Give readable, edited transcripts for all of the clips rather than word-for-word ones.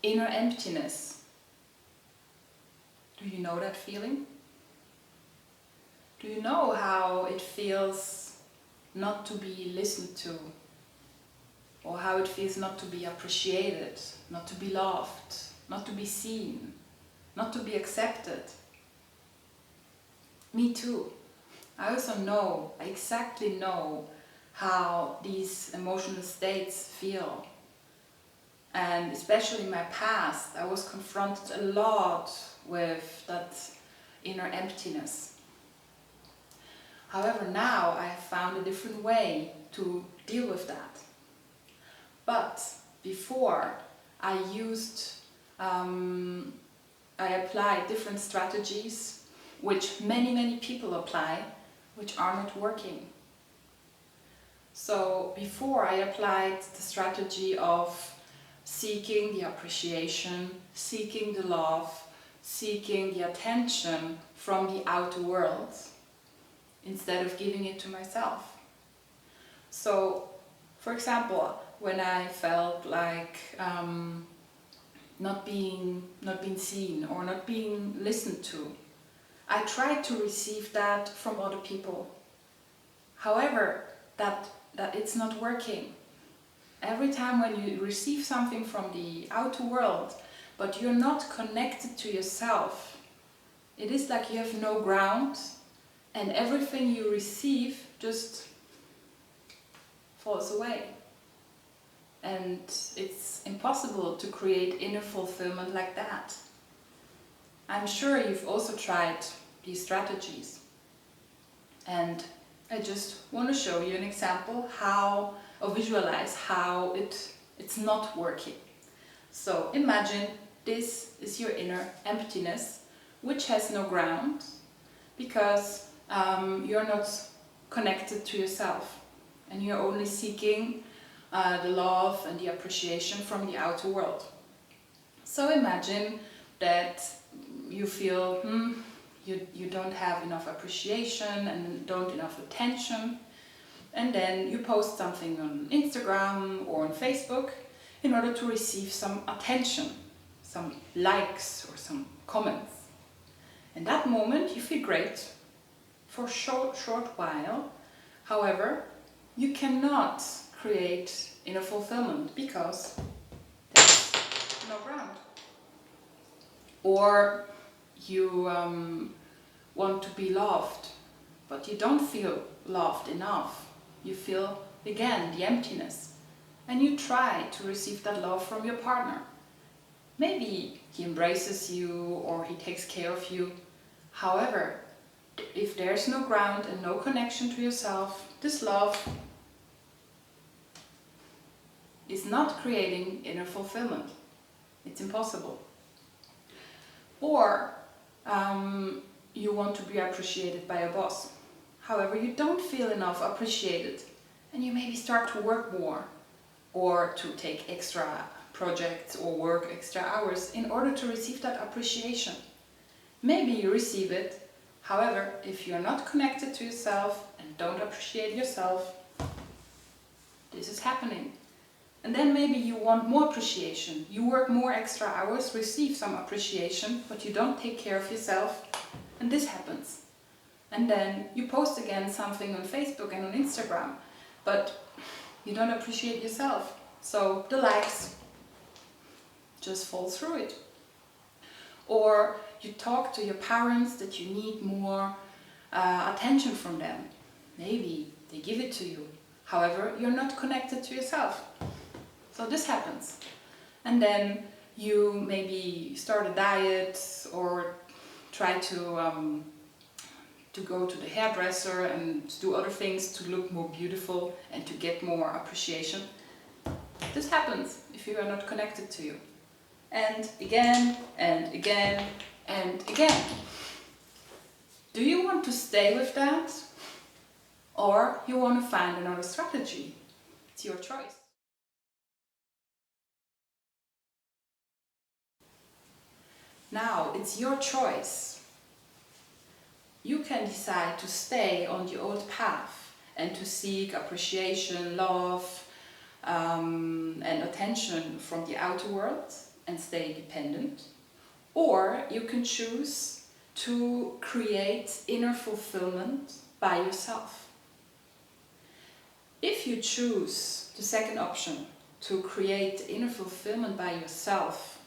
inner emptiness. Do you know that feeling? Do you know how it feels not to be listened to? Or how it feels not to be appreciated, not to be loved, not to be seen, not to be accepted? Me too. I also I exactly know how these emotional states feel. And especially in my past, I was confronted a lot with that inner emptiness. However, now I have found a different way to deal with that. But before, I applied different strategies which many people apply, which are not working. So before, I applied the strategy of seeking the appreciation, seeking the love, seeking the attention from the outer world instead of giving it to myself. So, for example, when I felt like not being seen or not being listened to, I tried to receive that from other people. However, that it's not working. Every time when you receive something from the outer world, but you're not connected to yourself, it is like you have no ground, and everything you receive just falls away. And it's impossible to create inner fulfillment like that. I'm sure you've also tried these strategies. And I just want to show you an example or visualize how it's not working. So imagine this is your inner emptiness, which has no ground, because you're not connected to yourself, and you're only seeking the love and the appreciation from the outer world. So imagine that you feel you don't have enough appreciation and don't enough attention, and then you post something on Instagram or on Facebook in order to receive some attention, some likes or some comments. In that moment you feel great for a short while. However, you cannot create inner fulfillment because there's no ground. Or you want to be loved, but you don't feel loved enough. You feel again the emptiness, and you try to receive that love from your partner. Maybe he embraces you or he takes care of you. However, if there's no ground and no connection to yourself, this love is not creating inner fulfillment. It's impossible. Or you want to be appreciated by a boss. However, you don't feel enough appreciated, and you maybe start to work more or to take extra projects or work extra hours in order to receive that appreciation. Maybe you receive it. However, if you're not connected to yourself and don't appreciate yourself, this is happening. And then maybe you want more appreciation. You work more extra hours, receive some appreciation, but you don't take care of yourself, and this happens. And then you post again something on Facebook and on Instagram, but you don't appreciate yourself. So the likes just fall through it. Or you talk to your parents that you need more attention from them. Maybe they give it to you. However, you're not connected to yourself. So this happens. And then you maybe start a diet or try to go to the hairdresser and do other things to look more beautiful and to get more appreciation. This happens if you are not connected to you. And again and again and again. Do you want to stay with that? Or you want to find another strategy? It's your choice. Now, it's your choice. You can decide to stay on the old path and to seek appreciation, love, and attention from the outer world and stay dependent, or you can choose to create inner fulfillment by yourself. If you choose the second option, to create inner fulfillment by yourself,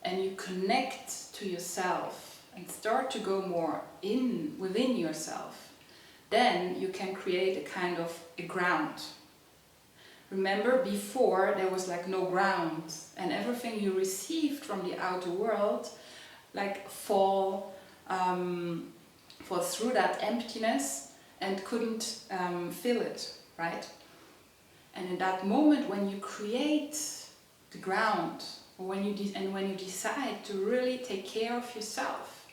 and you connect to yourself and start to go more within yourself, then you can create a kind of a ground. Remember, before there was like no ground, and everything you received from the outer world like fall through that emptiness and couldn't fill it, right? And in that moment when you create the ground, or when you decide to really take care of yourself,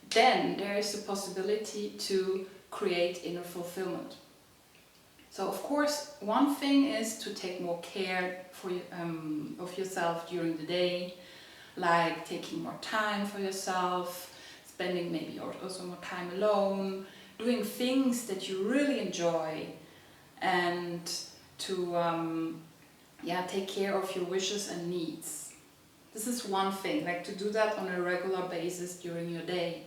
then there is the possibility to create inner fulfillment. So of course, one thing is to take more care of yourself during the day, like taking more time for yourself, spending maybe also more time alone, doing things that you really enjoy, and to take care of your wishes and needs. This is one thing, like to do that on a regular basis during your day.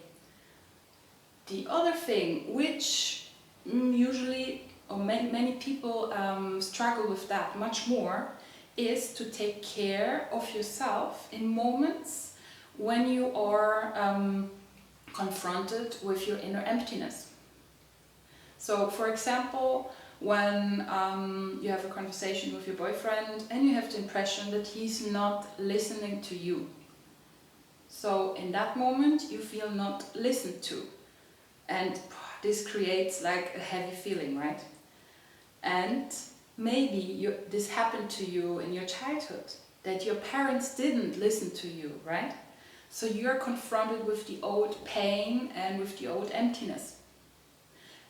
The other thing, which usually, or many people struggle with that much more, is to take care of yourself in moments when you are confronted with your inner emptiness. So, for example, when you have a conversation with your boyfriend and you have the impression that he's not listening to you. So in that moment you feel not listened to, and this creates like a heavy feeling, right? And maybe this happened to you in your childhood, that your parents didn't listen to you, right? So you're confronted with the old pain and with the old emptiness.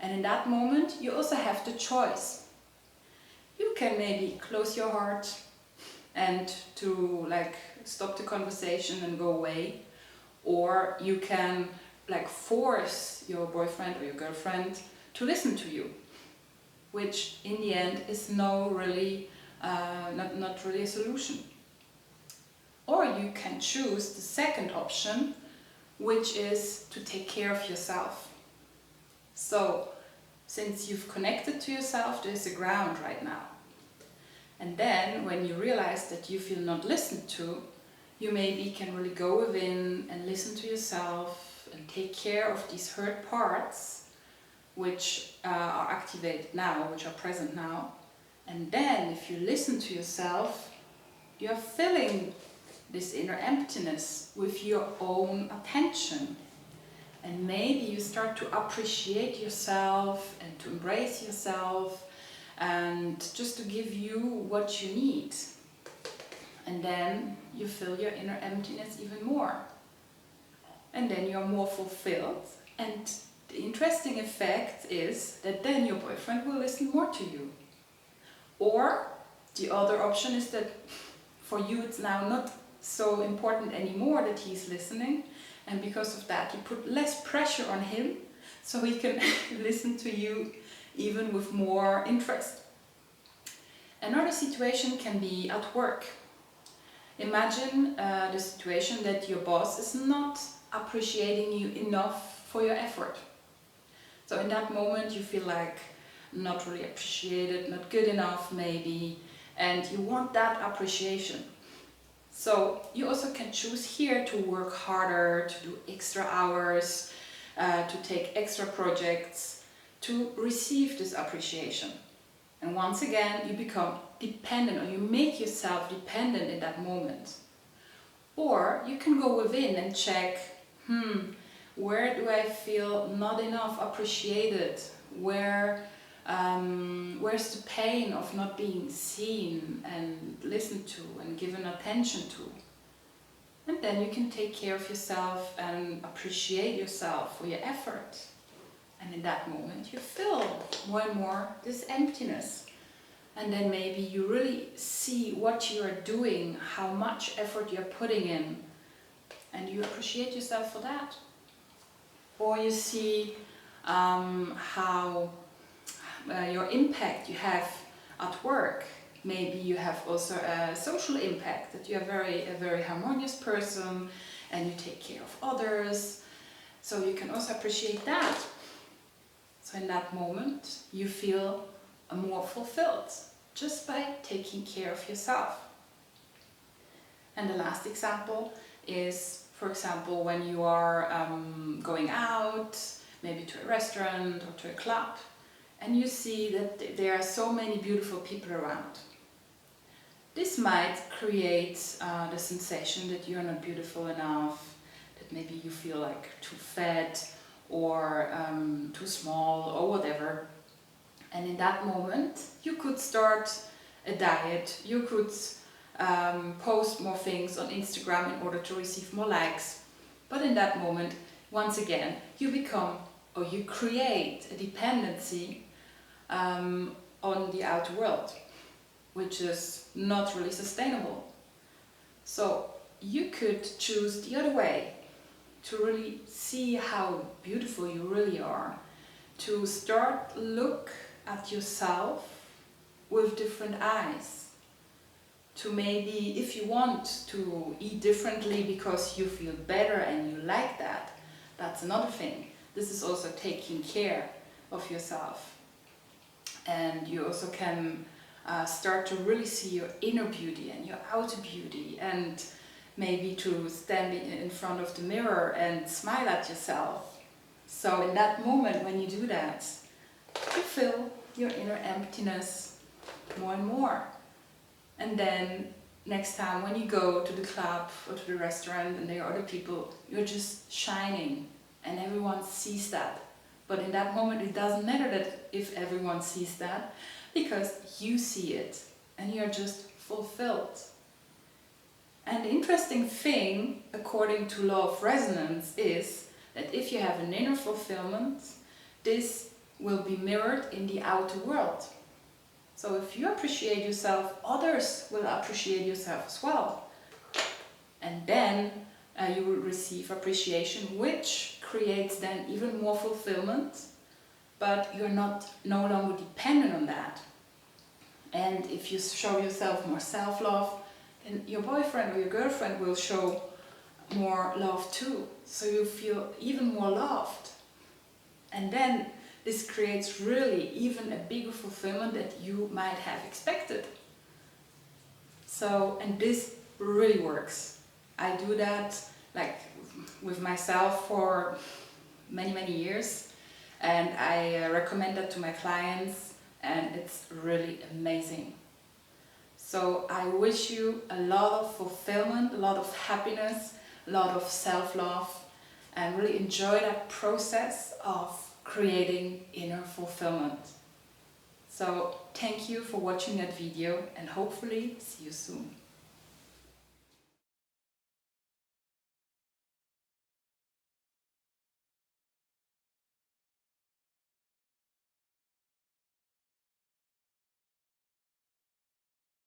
And in that moment, you also have the choice. You can maybe close your heart and to like stop the conversation and go away. Or you can like force your boyfriend or your girlfriend to listen to you, which in the end is not really a solution. Or you can choose the second option, which is to take care of yourself. So, since you've connected to yourself, there's a ground right now. And then, when you realize that you feel not listened to, you maybe can really go within and listen to yourself and take care of these hurt parts, which are activated now, which are present now. And then, if you listen to yourself, you're filling this inner emptiness with your own attention. And maybe you start to appreciate yourself and to embrace yourself and just to give you what you need. And then you fill your inner emptiness even more. And then you're more fulfilled. And the interesting effect is that then your boyfriend will listen more to you. Or the other option is that for you it's now not so important anymore that he's listening. And because of that, you put less pressure on him, so he can listen to you even with more interest. Another situation can be at work. Imagine the situation that your boss is not appreciating you enough for your effort. So in that moment you feel like not really appreciated, not good enough maybe, and you want that appreciation. So you also can choose here to work harder, to do extra hours, to take extra projects, to receive this appreciation. And once again, you become dependent, or you make yourself dependent in that moment. Or you can go within and check, where do I feel not enough appreciated? Where's the pain of not being seen and listened to and given attention to? And then you can take care of yourself and appreciate yourself for your effort. And in that moment you fill more and more this emptiness. And then maybe you really see what you are doing, how much effort you're putting in, and you appreciate yourself for that. Or you see how your impact you have at work, Maybe you have also a social impact, that you're a very harmonious person and you take care of others. So you can also appreciate that. So in that moment, you feel more fulfilled just by taking care of yourself. And the last example is, for example, when you are going out, maybe to a restaurant or to a club, and you see that there are so many beautiful people around. This might create the sensation that you're not beautiful enough, that maybe you feel like too fat or too small or whatever. And in that moment, you could start a diet, you could post more things on Instagram in order to receive more likes. But in that moment, once again, you become, or you create a dependency on the outer world, which is not really sustainable. So you could choose the other way, to really see how beautiful you really are, to start look at yourself with different eyes, to maybe, if you want to eat differently because you feel better and you like that, that's another thing. This is also taking care of yourself. And you also can start to really see your inner beauty and your outer beauty, and maybe to stand in front of the mirror and smile at yourself. So in that moment when you do that, you fill your inner emptiness more and more. And then next time when you go to the club or to the restaurant and there are other people, you're just shining and everyone sees that. But in that moment it doesn't matter that if everyone sees that, because you see it and you're just fulfilled. And the interesting thing, according to law of resonance, is that if you have an inner fulfillment, this will be mirrored in the outer world. So if you appreciate yourself, others will appreciate yourself as well. And then you will receive appreciation, which creates then even more fulfillment, but you're no longer dependent on that. And if you show yourself more self-love, then your boyfriend or your girlfriend will show more love too. So you feel even more loved. And then this creates really even a bigger fulfillment that you might have expected. So, and this really works. I do that like with myself for many years, and I recommend that to my clients, and it's really amazing. So I wish you a lot of fulfillment, a lot of happiness, a lot of self-love, and really enjoy that process of creating inner fulfillment. So thank you for watching that video, and hopefully see you soon.